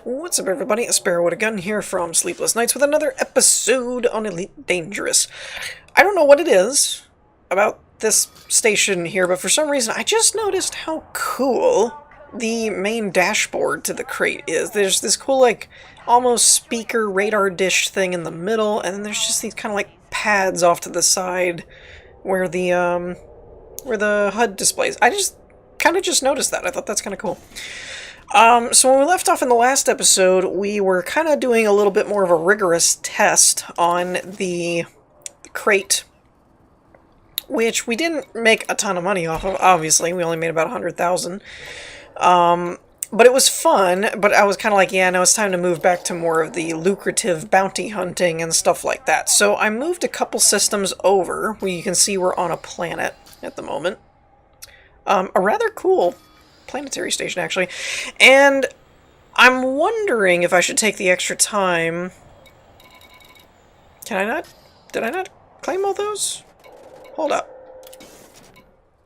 What's up, everybody? A Sparrow with a Gun here from Sleepless Nights with another episode on Elite Dangerous. I don't know what it is about this station here, but for some reason I just noticed how cool the main dashboard to the Krait is. There's this cool, like, almost speaker radar dish thing in the middle, and then there's just these kind of like pads off to the side where the HUD displays. I just kind of just noticed that. I thought that's kind of cool. So when we left off in the last episode, we were kind of doing a little bit more of a rigorous test on the Krait, which we didn't make a ton of money off of, obviously. We only made about 100,000. But it was fun, but I was kind of like, yeah, now it's time to move back to more of the lucrative bounty hunting and stuff like that. So I moved a couple systems over, where you can see we're on a planet at the moment. A rather cool planetary station, actually. And I'm wondering if I should take the extra time. Can I not? Did I not claim all those? Hold up.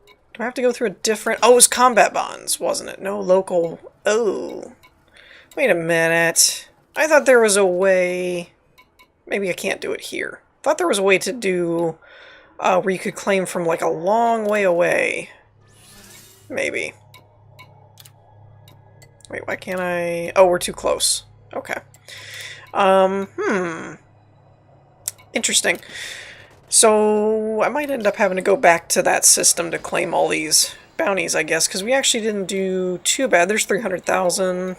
Do I have to go through a different... Oh, it was combat bonds, wasn't it? No local... Oh. Wait a minute. I thought there was a way... Maybe I can't do it here. I thought there was a way to do... where you could claim from, like, a long way away. Maybe. Wait, why can't I... Oh, we're too close. Okay. Interesting. So, I might end up having to go back to that system to claim all these bounties, I guess, because we actually didn't do too bad. There's 300,000.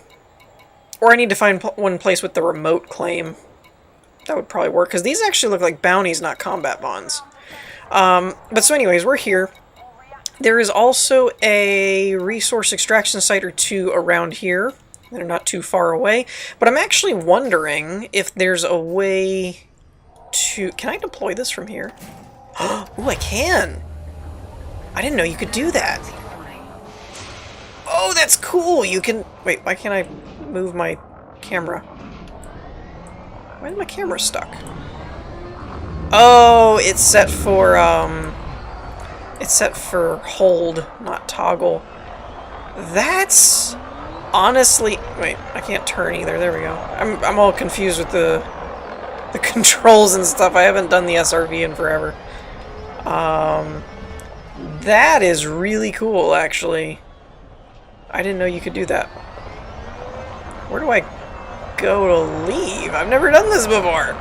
Or I need to find one place with the remote claim. That would probably work, because these actually look like bounties, not combat bonds. But so anyways, we're here. There is also a resource extraction site or two around here. They're not too far away. But I'm actually wondering if there's a way to... Can I deploy this from here? Ooh, I can! I didn't know you could do that. Oh, that's cool! You can... Wait, why can't I move my camera? Why is my camera stuck? Oh, it's set for, it's set for hold, not toggle. That's... Honestly... Wait, I can't turn either. There we go. I'm all confused with the controls and stuff. I haven't done the SRV in forever. That is really cool, actually. I didn't know you could do that. Where do I go to leave? I've never done this before.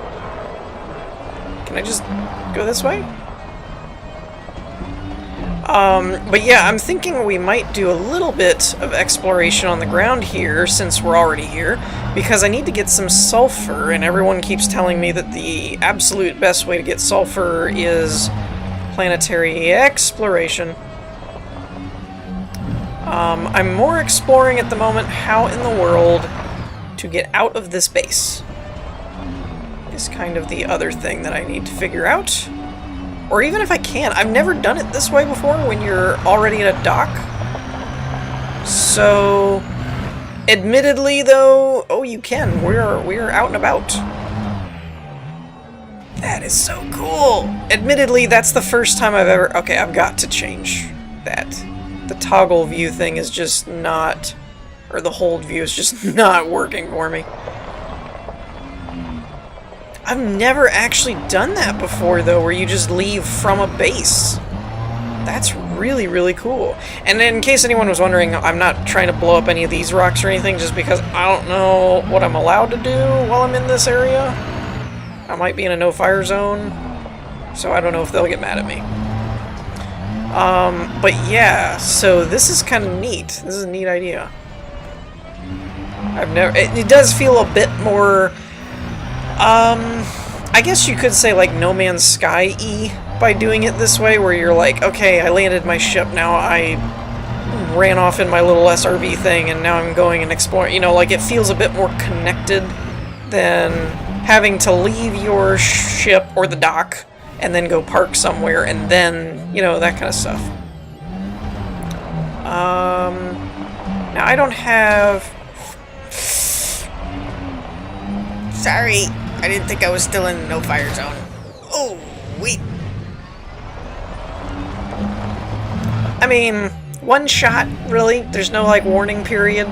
Can I just go this way? But yeah, I'm thinking we might do a little bit of exploration on the ground here, since we're already here, because I need to get some sulfur, and everyone keeps telling me that the absolute best way to get sulfur is planetary exploration. I'm more exploring at the moment how in the world to get out of this base. Is kind of the other thing that I need to figure out. Or even if I can. I've never done it this way before when you're already at a dock. So, admittedly though, oh, you can. We're out and about. That is so cool. Admittedly, that's the first time I've ever... Okay, I've got to change that. The toggle view thing is just not... Or the hold view is just not working for me. I've never actually done that before, though, where you just leave from a base. That's really, really cool. And in case anyone was wondering, I'm not trying to blow up any of these rocks or anything, just because I don't know what I'm allowed to do while I'm in this area. I might be in a no-fire zone, so I don't know if they'll get mad at me. But yeah, so this is kind of neat. This is a neat idea. I've never... It does feel a bit more... I guess you could say like No Man's Sky-y by doing it this way, where you're like, okay, I landed my ship, now I ran off in my little SRV thing, and now I'm going and exploring. You know, like, it feels a bit more connected than having to leave your ship or the dock and then go park somewhere and then, you know, that kind of stuff. Now I don't have... Sorry. I didn't think I was still in no fire zone. Oh, wait. I mean, one shot, really? There's no, like, warning period?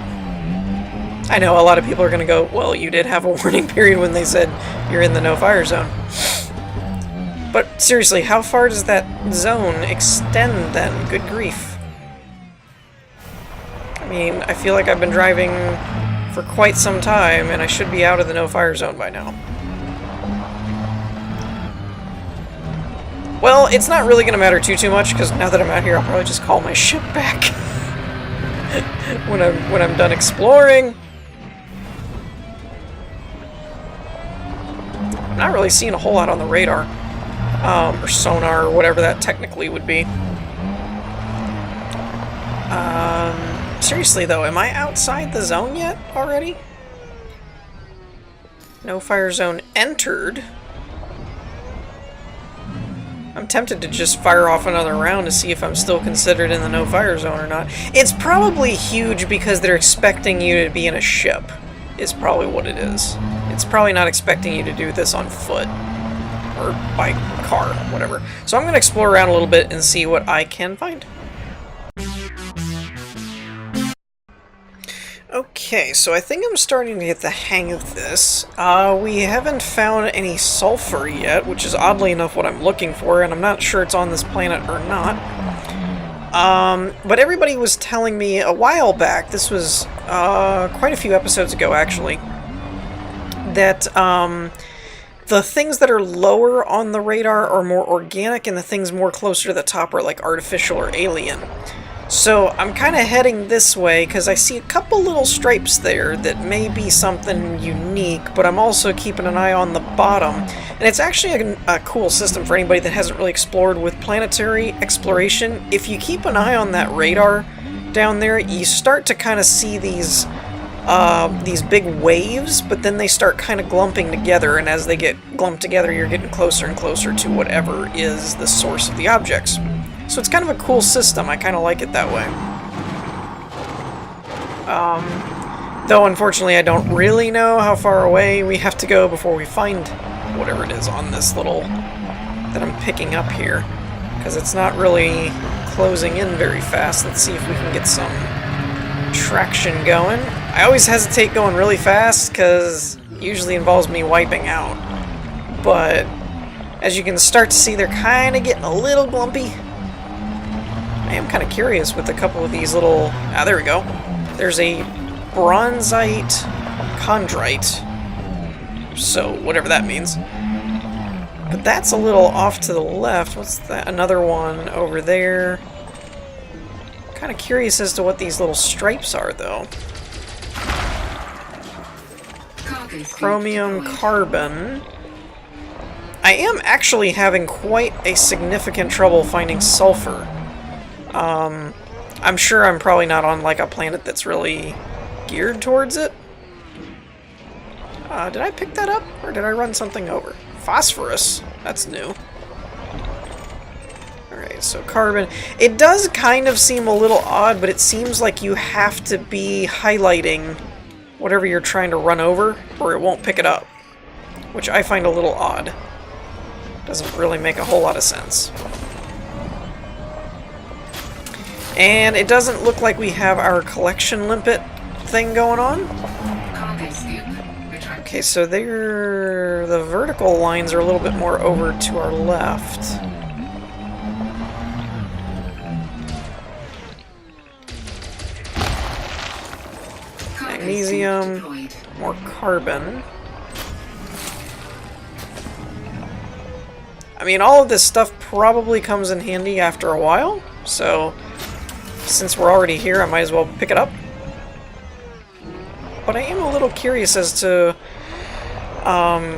I know a lot of people are going to go, well, you did have a warning period when they said you're in the no-fire zone. But seriously, how far does that zone extend then? Good grief. I mean, I feel like I've been driving for quite some time, and I should be out of the no-fire zone by now. Well, it's not really going to matter too much, because now that I'm out here, I'll probably just call my ship back when I'm done exploring. I'm not really seeing a whole lot on the radar, or sonar, or whatever that technically would be. Seriously though, am I outside the zone yet already? No fire zone entered. I'm tempted to just fire off another round to see if I'm still considered in the no fire zone or not. It's probably huge because they're expecting you to be in a ship, is probably what it is. It's probably not expecting you to do this on foot or by car, whatever. So I'm going to explore around a little bit and see what I can find. Okay, so I think I'm starting to get the hang of this. We haven't found any sulfur yet, which is oddly enough what I'm looking for, and I'm not sure it's on this planet or not. But everybody was telling me a while back, this was quite a few episodes ago actually, that the things that are lower on the radar are more organic, and the things more closer to the top are like artificial or alien. So I'm kind of heading this way because I see a couple little stripes there that may be something unique, but I'm also keeping an eye on the bottom. And it's actually a cool system for anybody that hasn't really explored with planetary exploration. If you keep an eye on that radar down there, you start to kind of see these big waves, but then they start kind of glumping together, and as they get glumped together, you're getting closer and closer to whatever is the source of the objects. So it's kind of a cool system. I kind of like it that way. Though unfortunately I don't really know how far away we have to go before we find whatever it is on this little that I'm picking up here, because it's not really closing in very fast. Let's see if we can get some traction going. I always hesitate going really fast because it usually involves me wiping out, but as you can start to see, they're kind of getting a little glumpy. I am kind of curious with a couple of these little... there we go. There's a bronzite chondrite. So, whatever that means. But that's a little off to the left. What's that? Another one over there. Kind of curious as to what these little stripes are, though. Chromium carbon. I am actually having quite a significant trouble finding sulfur. I'm sure I'm probably not on like a planet that's really geared towards it. Did I pick that up, or did I run something over? Phosphorus. That's new. Alright, so carbon. It does kind of seem a little odd, but it seems like you have to be highlighting whatever you're trying to run over, or it won't pick it up. Which I find a little odd. Doesn't really make a whole lot of sense. And it doesn't look like we have our collection limpet thing going on. Okay, so the vertical lines are a little bit more over to our left. Magnesium, more carbon. I mean, all of this stuff probably comes in handy after a while, so since we're already here, I might as well pick it up. But I am a little curious as to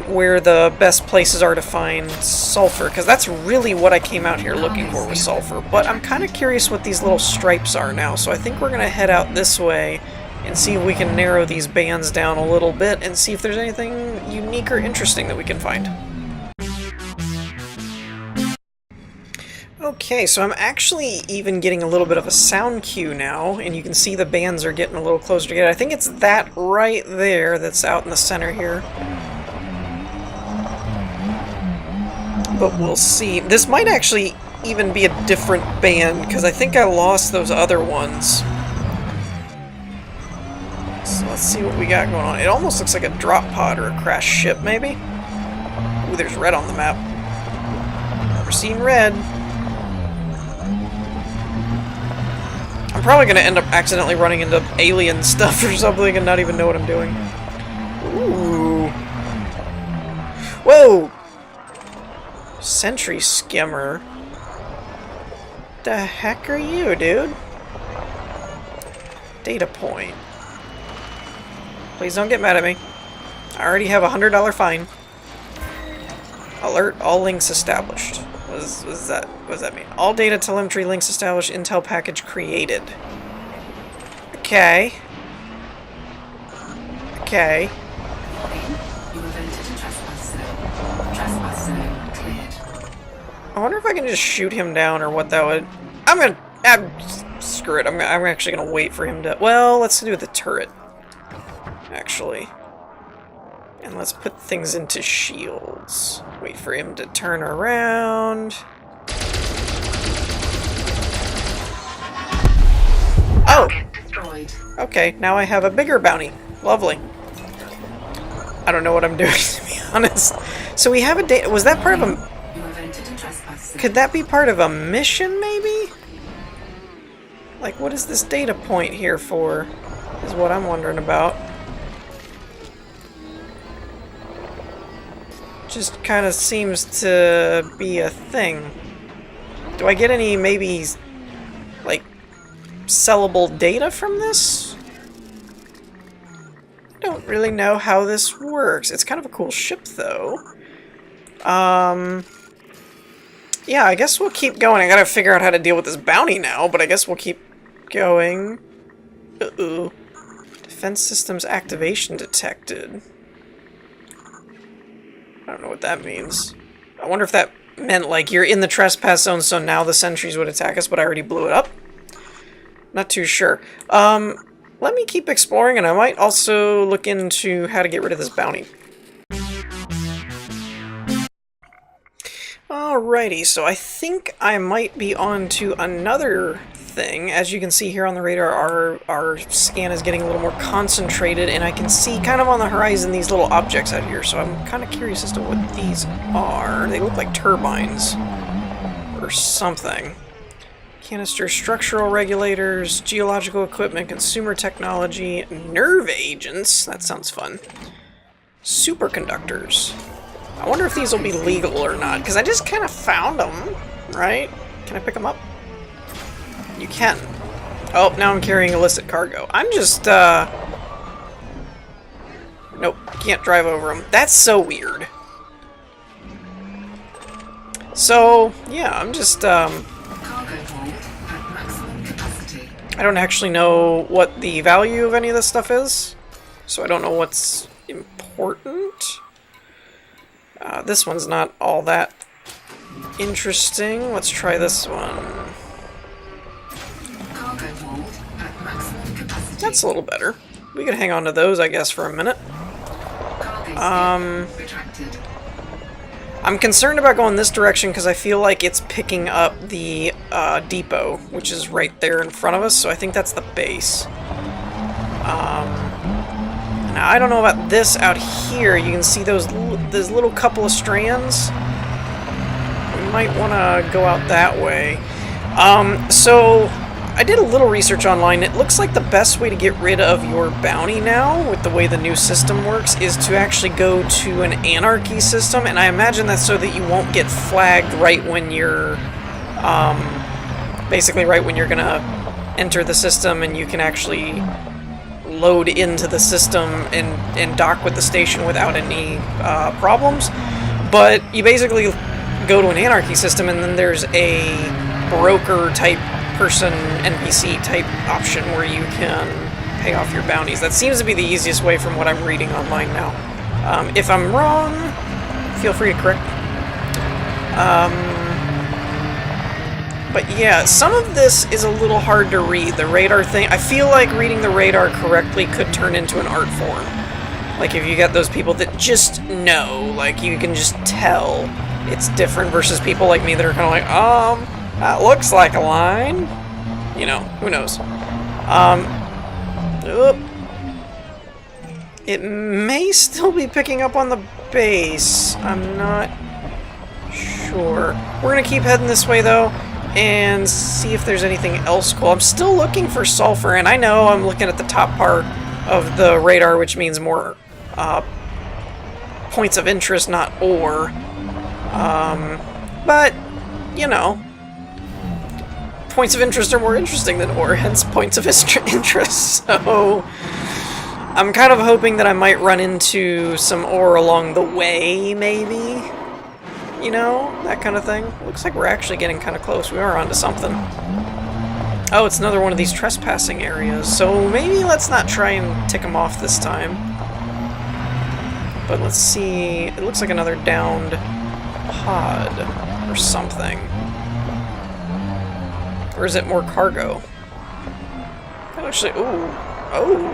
where the best places are to find sulfur, because that's really what I came out here looking for, was sulfur. But I'm kind of curious what these little stripes are now, so I think we're going to head out this way and see if we can narrow these bands down a little bit and see if there's anything unique or interesting that we can find. Okay, so I'm actually even getting a little bit of a sound cue now, and you can see the bands are getting a little closer together. I think it's that right there that's out in the center here. But we'll see. This might actually even be a different band, because I think I lost those other ones. So let's see what we got going on. It almost looks like a drop pod or a crashed ship, maybe? Ooh, there's red on the map. Never seen red. I'm probably going to end up accidentally running into alien stuff or something and not even know what I'm doing. Ooh. Whoa! Sentry skimmer. The heck are you, dude? Data point. Please don't get mad at me. I already have a $100 fine. Alert, all links established. What does that mean? All data telemetry links established, intel package created. Okay. Okay. I wonder if I can just shoot him down or what that would... screw it. I'm actually gonna wait for him to... Well, let's do the turret. Actually. And let's put things into shields. Wait for him to turn around. Oh! Okay, now I have a bigger bounty. Lovely. I don't know what I'm doing, to be honest. So we have a data... Was that part of a... Could that be part of a mission, maybe? Like, what is this data point here for? Is what I'm wondering about. Just kind of seems to be a thing. Do I get any, maybe, like, sellable data from this? I don't really know how this works. It's kind of a cool ship, though. Yeah, I guess we'll keep going. I gotta figure out how to deal with this bounty now, but I guess we'll keep going. Uh-oh. Defense systems activation detected. I don't know what that means. I wonder if that meant, like, you're in the trespass zone, so now the sentries would attack us, but I already blew it up? Not too sure. Let me keep exploring, and I might also look into how to get rid of this bounty. Alrighty, so I think I might be on to another thing. As you can see here on the radar, our scan is getting a little more concentrated, and I can see kind of on the horizon these little objects out here, so I'm kind of curious as to what these are. They look like turbines or something. Canister structural regulators, geological equipment, consumer technology, nerve agents. That sounds fun. Superconductors. I wonder if these will be legal or not, because I just kind of found them, right? Can I pick them up? You can. Oh, now I'm carrying illicit cargo. I'm just, Nope, can't drive over them. That's so weird. So, yeah, I'm just, I don't actually know what the value of any of this stuff is, so I don't know what's important. This one's not all that interesting. Let's try this one. That's a little better. We could hang on to those, I guess, for a minute. I'm concerned about going this direction because I feel like it's picking up the depot, which is right there in front of us, so I think that's the base. Now, I don't know about this out here. You can see those little couple of strands. We might want to go out that way. So, I did a little research online. It looks like the best way to get rid of your bounty now, with the way the new system works, is to actually go to an anarchy system, and I imagine that's so that you won't get flagged right when you're, basically right when you're gonna enter the system, and you can actually load into the system and dock with the station without any problems. But you basically go to an anarchy system, and then there's a broker type person, NPC type option where you can pay off your bounties. That seems to be the easiest way from what I'm reading online now. If I'm wrong, feel free to correct me. But yeah, some of this is a little hard to read. The radar thing, I feel like reading the radar correctly could turn into an art form. Like if you get those people that just know, like you can just tell it's different versus people like me that are kind of like, that looks like a line. You know, who knows? It may still be picking up on the base. I'm not sure. We're gonna keep heading this way though and see if there's anything else cool. I'm still looking for sulfur, and I know I'm looking at the top part of the radar, which means more points of interest, not ore. But, you know, points of interest are more interesting than ore, hence points of interest. So I'm kind of hoping that I might run into some ore along the way, maybe. You know, that kind of thing. Looks like we're actually getting kind of close. We are onto something. Oh, it's another one of these trespassing areas. So maybe let's not try and tick them off this time. But let's see. It looks like another downed pod or something. Or is it more cargo? Actually, ooh. Oh.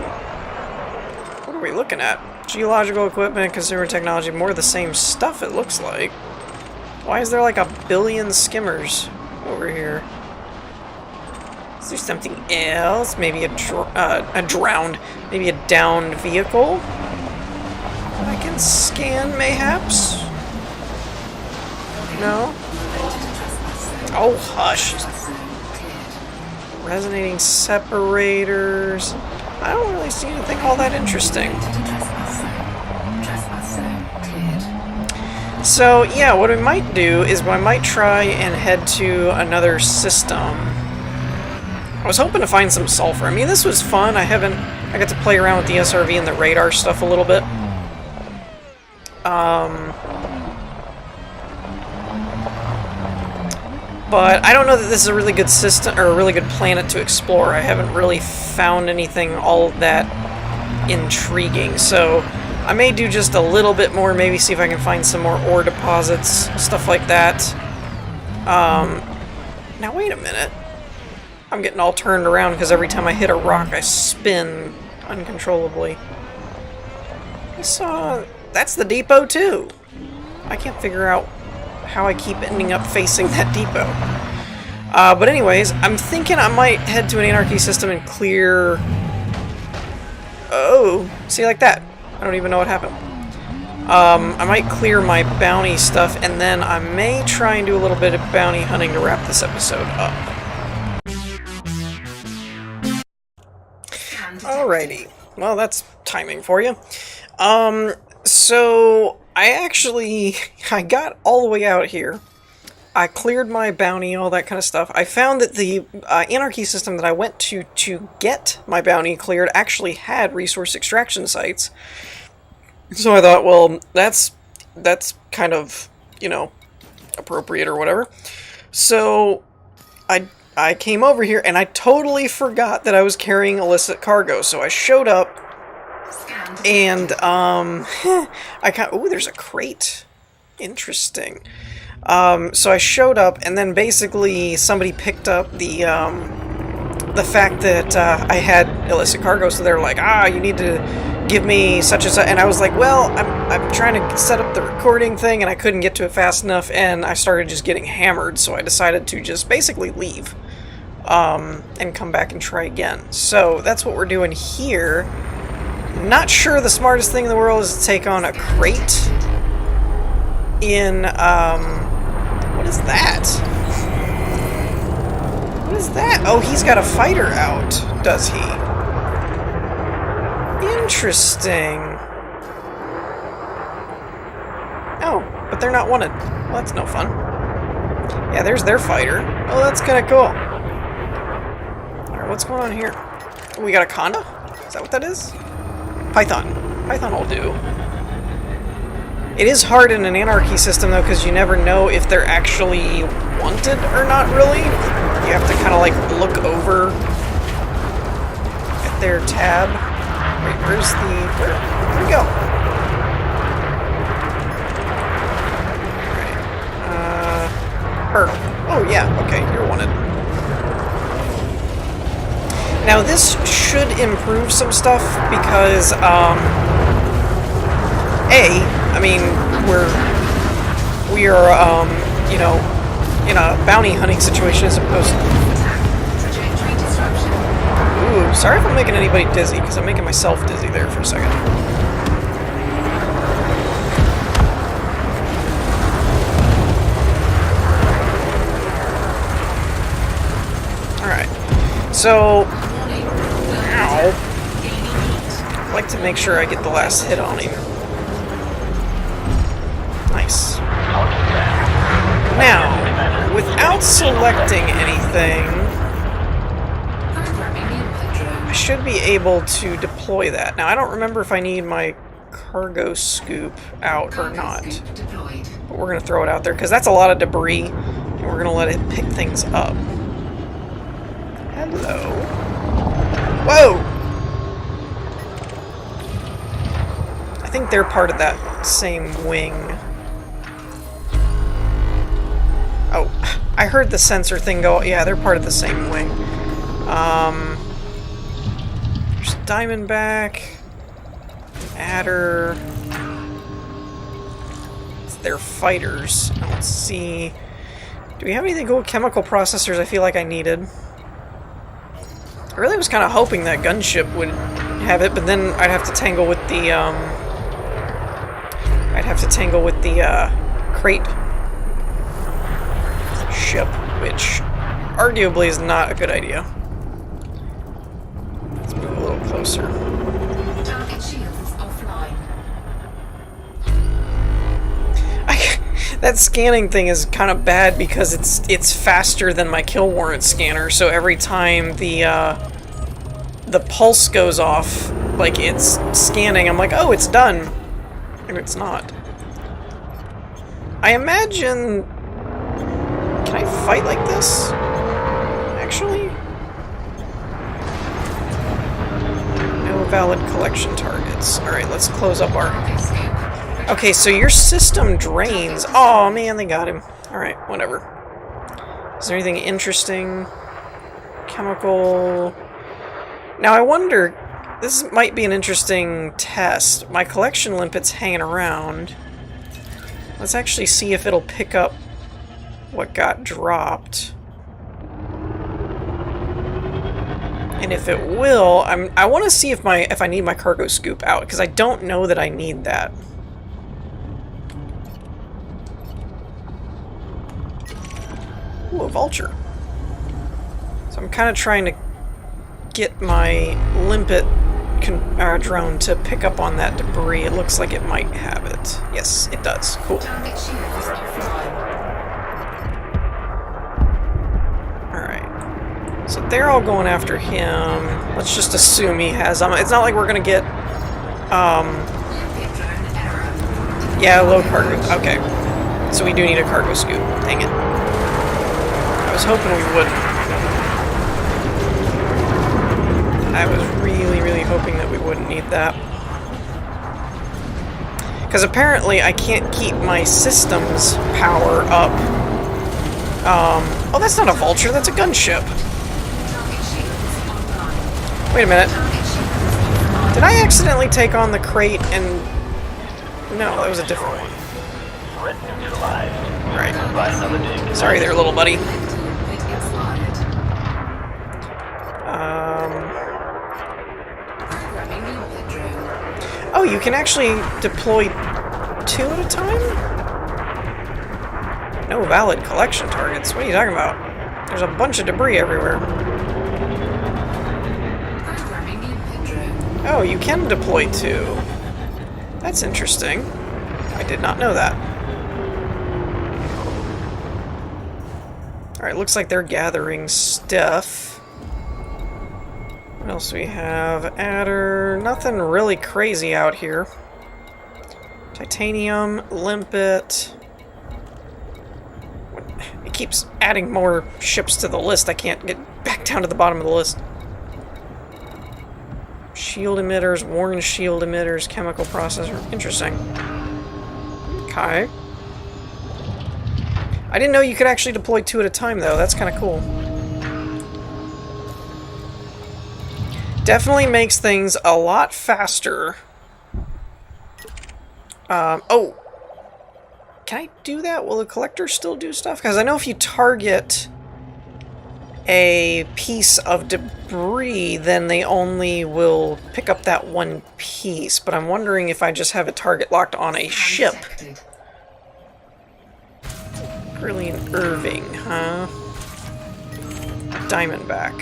What are we looking at? Geological equipment, consumer technology, more of the same stuff it looks like. Why is there like a billion skimmers over here? Is there something else? Maybe a drowned, maybe a downed vehicle that I can scan, mayhaps? No? Oh, hush. Resonating separators. I don't really see anything all that interesting. So, yeah, what we might do is I might try and head to another system. I was hoping to find some sulfur. I mean, this was fun. I got to play around with the SRV and the radar stuff a little bit. But I don't know that this is a really good system, or a really good planet to explore. I haven't really found anything all that intriguing, so I may do just a little bit more, maybe see if I can find some more ore deposits, stuff like that. Now wait a minute. I'm getting all turned around because every time I hit a rock I spin uncontrollably. I saw... That's the depot too! I can't figure out how I keep ending up facing that depot. But anyways, I'm thinking I might head to an anarchy system and clear... Oh, see, like that. I don't even know what happened. I might clear my bounty stuff, and then I may try and do a little bit of bounty hunting to wrap this episode up. Alrighty. Well, that's timing for you. So I got all the way out here. I cleared my bounty, all that kind of stuff. I found that the anarchy system that I went to get my bounty cleared actually had resource extraction sites. So I thought, well, that's kind of, you know, appropriate or whatever. So I came over here and I totally forgot that I was carrying illicit cargo. So I showed up and ooh, there's a crate. Interesting. So I showed up, and then basically somebody picked up the fact that I had illicit cargo, so they're like, you need to give me such and such, and I was like, well, I'm trying to set up the recording thing, and I couldn't get to it fast enough, and I started just getting hammered, so I decided to just basically leave, and come back and try again. So that's what we're doing here. Not sure the smartest thing in the world is to take on a crate in, what is that? What is that? Oh, he's got a fighter out, does he? Interesting. Oh, but they're not wanted. Well, that's no fun. Yeah, there's their fighter. Oh, that's kind of cool. Alright, what's going on here? Oh, we got a conda? Is that what that is? Python. Python will do. It is hard in an anarchy system, though, because you never know if they're actually wanted or not, really. You have to kind of, like, look over at their tab. Wait, where'd we go? Alright. Oh, yeah, okay, you're wanted. Now, this should improve some stuff, because, I mean, we are, you know, in a bounty hunting situation as opposed to... Ooh, sorry if I'm making anybody dizzy, because I'm making myself dizzy there for a second. So, ow. I'd like to make sure I get the last hit on him. Nice. Now, without selecting anything, I should be able to deploy that. Now, I don't remember if I need my cargo scoop out or not. But we're going to throw it out there because that's a lot of debris, and we're going to let it pick things up. Hello. Whoa! I think they're part of that same wing. Oh, I heard the sensor thing go. Yeah, they're part of the same wing. There's Diamondback, Adder. They're fighters. Let's see. Do we have anything cool? Chemical processors. I feel like I needed. I really was kind of hoping that gunship would have it, but then I'd have to tangle with the Krait ship, which arguably is not a good idea. Let's move a little closer. Target shields offline. That scanning thing is kind of bad because it's faster than my kill warrant scanner, so every time the pulse goes off, like it's scanning, I'm like, oh, it's done. And it's not. I imagine... Can I fight like this? Actually? No valid collection targets. Alright, let's close up our... Okay, so your system drains. Oh man, they got him. Alright, whatever. Is there anything interesting? Chemical... Now I wonder... This might be an interesting test. My collection limpet's hanging around. Let's actually see if it'll pick up what got dropped. And if it will, I want to see if I need my cargo scoop out, because I don't know that I need that. Ooh, a vulture. So I'm kind of trying to get my limpet drone to pick up on that debris. It looks like it might have it. Yes, it does. Cool. Alright. So they're all going after him. Let's just assume he has them. It's not like we're gonna get... Yeah, low cargo. Okay. So we do need a cargo scoop. Dang it. I was hoping we wouldn't. I was really, really hoping that we wouldn't need that. Because apparently I can't keep my system's power up. Oh, that's not a vulture, that's a gunship. Wait a minute. Did I accidentally take on the Krait and... No, that was a different one. Right. Sorry there, little buddy. Oh, you can actually deploy 2 at a time? No valid collection targets. What are you talking about? There's a bunch of debris everywhere. Oh, you can deploy 2. That's interesting. I did not know that. Alright, looks like they're gathering stuff. What else do we have? Adder. Nothing really crazy out here. Titanium, limpet. It keeps adding more ships to the list. I can't get back down to the bottom of the list. Shield emitters, worn shield emitters, chemical processor. Interesting. Okay. I didn't know you could actually deploy 2 at a time, though. That's kind of cool. Definitely makes things a lot faster. Oh! Can I do that? Will the collector still do stuff? Because I know if you target a piece of debris, then they only will pick up that one piece. But I'm wondering if I just have a target locked on a ship. Brilliant Irving, huh? Diamondback.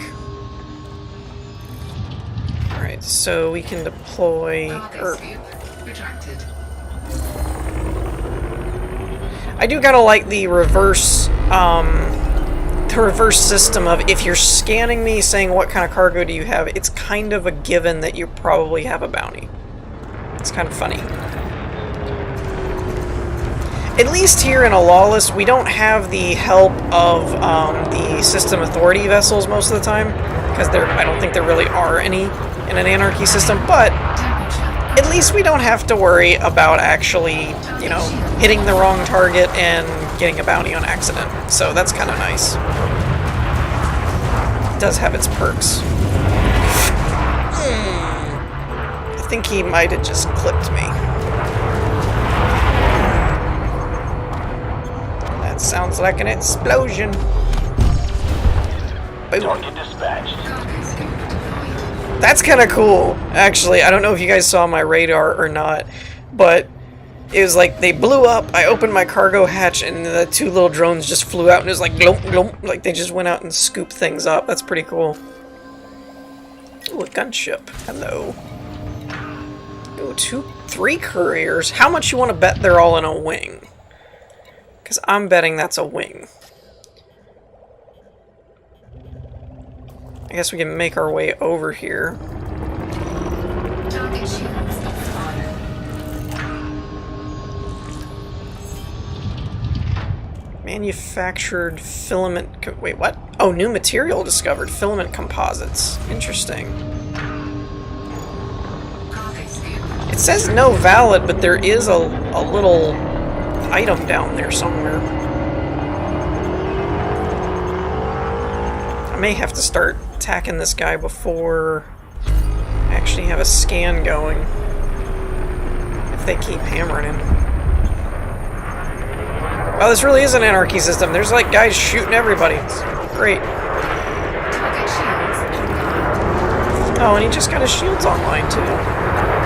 Alright, so we can deploy... Cargo scoop retracted. I do kind of like the reverse system of if you're scanning me saying what kind of cargo do you have, it's kind of a given that you probably have a bounty. It's kind of funny. At least here in a Lawless, we don't have the help of the system authority vessels most of the time, because I don't think there really are any in an Anarchy system, but at least we don't have to worry about actually, you know, hitting the wrong target and getting a bounty on accident. So that's kind of nice. It does have its perks. I think he might have just clipped me. That sounds like an explosion. Boom. Target dispatched. That's kind of cool, actually. I don't know if you guys saw my radar or not, but it was like they blew up, I opened my cargo hatch, and the two little drones just flew out, and it was like glomp, glomp, like they just went out and scooped things up. That's pretty cool. Ooh, a gunship. Hello. Ooh, 3 couriers. How much you want to bet they're all in a wing? Because I'm betting that's a wing. I guess we can make our way over here. Target shields offline. Manufactured filament... Wait, what? Oh, new material discovered. Filament composites. Interesting. Cargo scoop. It says no valid, but there is a little item down there somewhere. I may have to start attacking this guy before I actually have a scan going. If they keep hammering him. Oh, this really is an Anarchy system. There's like guys shooting everybody. It's great. Target shields online. Oh, and he just got his shields online too. Under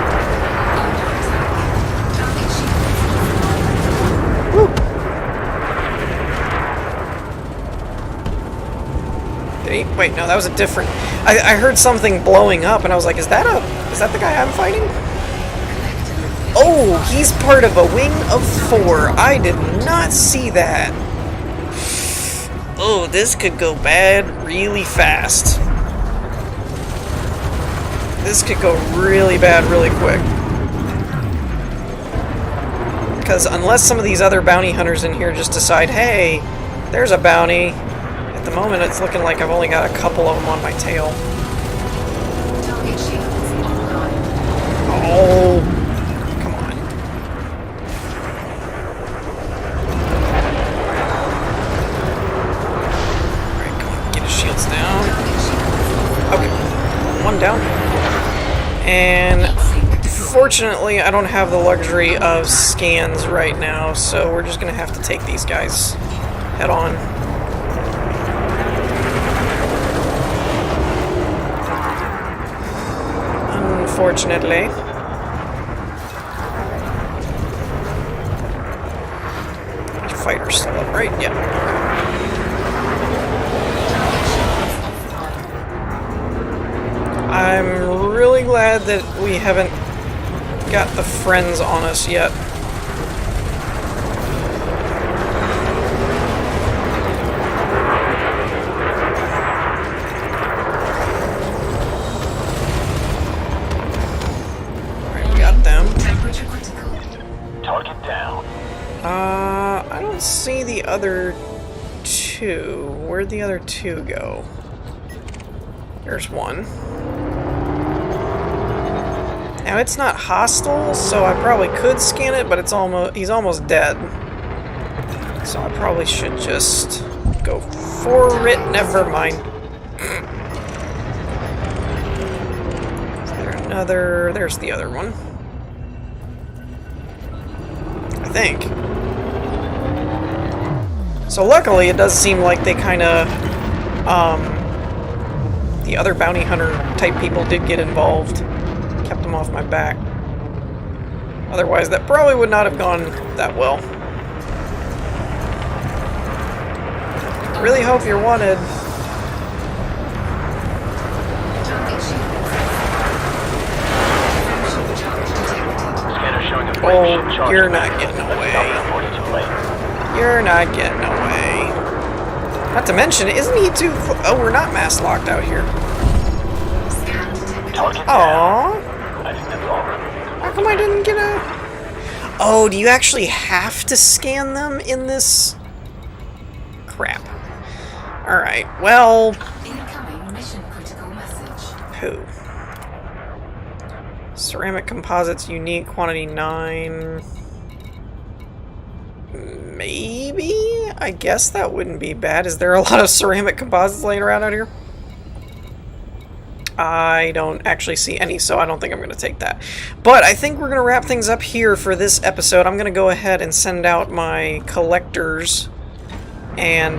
attack. Target shields offline. Woo! Did he? Wait, no, that was a different... I heard something blowing up, and I was like, is that the guy I'm fighting? Oh, he's part of a wing of 4. I did not see that. Oh, this could go bad really fast. This could go really bad really quick. Because unless some of these other bounty hunters in here just decide, hey, there's a bounty. At the moment, it's looking like I've only got a couple of them on my tail. Target shields offline. Oh, come on. Alright, come on, get his shields down. Target shields. Okay, one down. And fortunately, I don't have the luxury of scans right now, so we're just going to have to take these guys head on. Unfortunately. Fighter's still up, right? Yeah. I'm really glad that we haven't got the friends on us yet. Alright, we got them. Temperature critical. Target down. I don't see the other 2. Where'd the other 2 go? There's one. Now it's not hostile, so I probably could scan it, but he's almost dead. So I probably should just go for it. Never mind. Is there another? There's the other one. I think. So luckily, it does seem like they kind of, the other bounty hunter type people did get involved. Kept them off my back. Otherwise, that probably would not have gone that well. Really hope you're wanted. Target shields. Showing a Oh, flame shield charge. you're not getting That's away. not reported too late. You're not getting away. Not to mention, isn't he too oh, we're not mass locked out here. Scan detected. Target down. Aww. I think that's all. How come I didn't get a... Oh, do you actually have to scan them in this? Crap. Alright, well... Incoming mission critical message. Who? Ceramic composites unique, quantity 9. Maybe? I guess that wouldn't be bad. Is there a lot of ceramic composites laying around out here? I don't actually see any, so I don't think I'm going to take that. But I think we're going to wrap things up here for this episode. I'm going to go ahead and send out my collectors and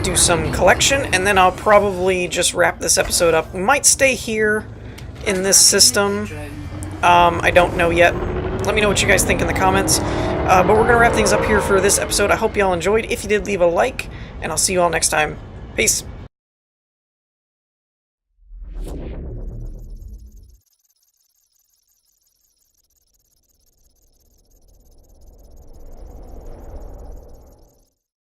do some collection, and then I'll probably just wrap this episode up. We might stay here in this system. I don't know yet. Let me know what you guys think in the comments. But we're going to wrap things up here for this episode. I hope y'all enjoyed. If you did, leave a like, and I'll see you all next time. Peace.